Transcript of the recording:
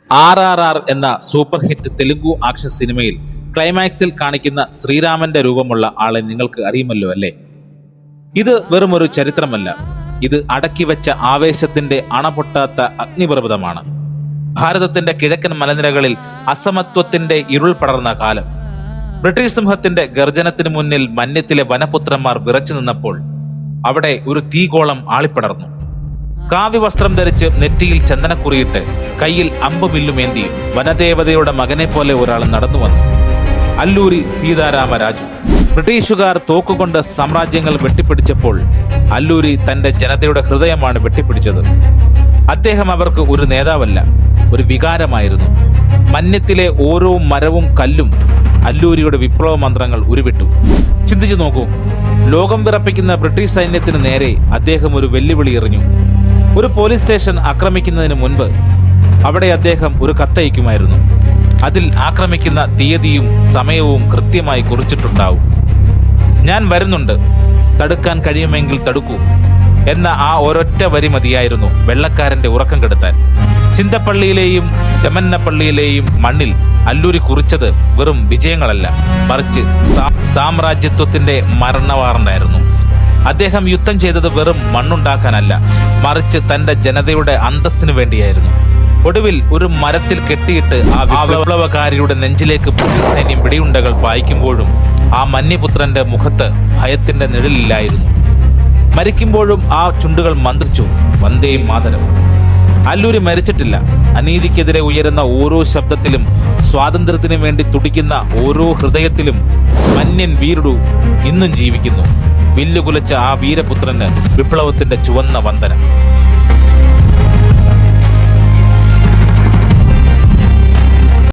RRR എന്ന super hit Telugu action സിനിമയിൽ ക്ലൈമാക്സിൽ കാണിക്കുന്ന ശ്രീരാമന്റെ രൂപമുള്ള ആളെ നിങ്ങൾക്ക് അറിയുമല്ലോ അല്ലേ? ഇത് വെറുമൊരു ചരിത്രമല്ല, ഇത് അടക്കിവെച്ച ആവേശത്തിന്റെ അണപൊട്ടാത്ത അഗ്നിപർവ്വതമാണ്. ഭാരതത്തിന്റെ കിഴക്കൻ മലനിരകളിൽ അസമത്വത്തിന്റെ ഇരുൾ പടർന്ന കാലം. ബ്രിട്ടീഷ് സിംഹത്തിന്റെ ഗർജനത്തിന് മുന്നിൽ മന്യത്തിലെ വനപുത്രന്മാർ വിറച്ചു നിന്നപ്പോൾ അവിടെ ഒരു തീഗോളം ആളിപ്പടർന്നു. കാവ്യവസ്ത്രം ധരിച്ച് നെറ്റിയിൽ ചന്ദനക്കുറിയിട്ട് കയ്യിൽ അമ്പുമില്ലുമേന്തി വനദേവതയുടെ മകനെ പോലെ ഒരാൾ നടന്നു വന്നു. അല്ലൂരി സീതാരാമരാജു. ബ്രിട്ടീഷുകാർ തോക്കുകൊണ്ട് സാമ്രാജ്യങ്ങൾ വെട്ടിപ്പിടിച്ചപ്പോൾ അല്ലൂരി തന്റെ ജനതയുടെ ഹൃദയമാണ് വെട്ടിപ്പിടിച്ചത്. അദ്ദേഹം അവർക്ക് ഒരു നേതാവല്ല, ഒരു വികാരമായിരുന്നു. മന്യത്തിലെ ഓരോ മരവും കല്ലും അല്ലൂരിയുടെ വിപ്ലവ മന്ത്രങ്ങൾ ഉരുവിട്ടു. ചിന്തിച്ചു നോക്കൂ, ലോകം വിറപ്പിക്കുന്ന ബ്രിട്ടീഷ് സൈന്യത്തിന് നേരെ അദ്ദേഹം ഒരു വെല്ലുവിളി എറിഞ്ഞു. ഒരു പോലീസ് സ്റ്റേഷൻ ആക്രമിക്കുന്നതിന് മുൻപ് അവിടെ അദ്ദേഹം ഒരു കത്തയക്കുമായിരുന്നു. അതിൽ ആക്രമിക്കുന്ന തീയതിയും സമയവും കൃത്യമായി കുറിച്ചിട്ടുണ്ടാവും. ഞാൻ വരുന്നുണ്ട്, തടുക്കാൻ കഴിയുമെങ്കിൽ തടുക്കൂ എന്ന ആ ഒരൊറ്റ വരി മതിയായിരുന്നു വെള്ളക്കാരന്റെ ഉറക്കം കെടുത്താൻ. ചിന്തപ്പള്ളിയിലെയും തെമന്നപ്പള്ളിയിലെയും മണ്ണിൽ അല്ലൂരി കുറിച്ചത് വെറും വിജയങ്ങളല്ല, മറിച്ച് സാമ്രാജ്യത്വത്തിന്റെ മരണവാറണ്ടായിരുന്നു. അദ്ദേഹം യുദ്ധം ചെയ്തത് വെറും മണ്ണുണ്ടാക്കാനല്ല, മറിച്ച് തന്റെ ജനതയുടെ അന്തസ്സിനു വേണ്ടിയായിരുന്നു. ഒടുവിൽ ഒരു മരത്തിൽ കെട്ടിയിട്ട് ആ വിപ്ലവകാരിയുടെ നെഞ്ചിലേക്ക് ബ്രിട്ടീഷ് സൈന്യം വെടിയുണ്ടകൾ പായിക്കുമ്പോഴും ആ മന്യപുത്രന്റെ മുഖത്ത് ഭയത്തിന്റെ നിഴലില്ലായിരുന്നു. മരിക്കുമ്പോഴും ആ ചുണ്ടുകൾ മന്ത്രിച്ചു, വന്ദേ മാതരം. അല്ലൂരി മരിച്ചിട്ടില്ല. അനീതിക്കെതിരെ ഉയരുന്ന ഓരോ ശബ്ദത്തിലും, സ്വാതന്ത്ര്യത്തിനു വേണ്ടി തുടിക്കുന്ന ഓരോ ഹൃദയത്തിലും മന്യൻ വീരുടു ഇന്നും ജീവിക്കുന്നു. വില്ലുകുലച്ച ആ വീരപുത്രന് വിപ്ലവത്തിന്റെ ചുവന്ന വന്ദനം.